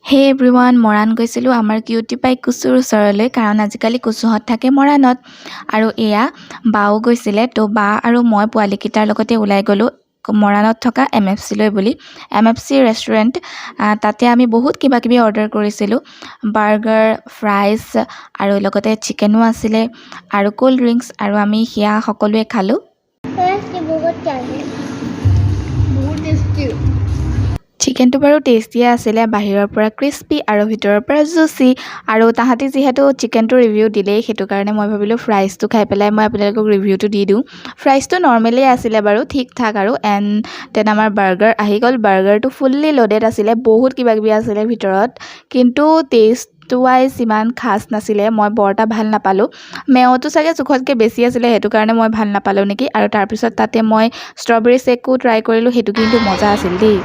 হে এভৰিৱান মৰাণ গৈছিলোঁ আমাৰ কিউটি পাই কুচুৰ ওচৰলৈ কাৰণ আজিকালি কুচুহঁত থাকে মৰাণত আৰু এয়া বাও গৈছিলে তো বা আৰু মই পোৱালিকেইটাৰ লগতে ওলাই গ'লোঁ মৰাণত থকা MFC লৈ বুলি MFC ৰেষ্টুৰেণ্ট তাতে আমি বহুত কিবা কিবি অৰ্ডাৰ কৰিছিলোঁ বাৰ্গাৰ ফ্ৰাইজ আৰু লগতে চিকেনো আছিলে আৰু কোল্ড ড্ৰিংকছ আৰু আমি সেয়া সকলোৱে খালোঁ চিকেনটো বাৰু টেষ্টিয়ে আছিলে বাহিৰৰ পৰা ক্ৰিস্পি আৰু ভিতৰৰ পৰা জুচি আৰু তাহাঁতি যিহেতু চিকেনটো ৰিভিউ দিলেই সেইটো কাৰণে মই ভাবিলোঁ ফ্ৰাইজটো খাই পেলাই মই আপোনালোকক ৰিভিউটো দি দিওঁ ফ্ৰাইজটো নৰ্মেলেই আছিলে বাৰু ঠিক ঠাক আৰু এণ্ড দেন আমাৰ বাৰ্গাৰ আহি গ'ল বাৰ্গাৰটো ফুল্লি লোডেড আছিলে বহুত কিবা কিবি আছিলে ভিতৰত কিন্তু টেষ্ট ৱাইজ ইমান খাচ নাছিলে মই বৰ এটা ভাল নাপালোঁ মেয়টো চাগে জোখতকৈ বেছি আছিলে সেইটো কাৰণে মই ভাল নাপালোঁ নেকি আৰু তাৰপিছত তাতে মই ষ্ট্ৰবেৰী শ্বেকো ট্ৰাই কৰিলোঁ সেইটো কিন্তু মজা আছিল দেই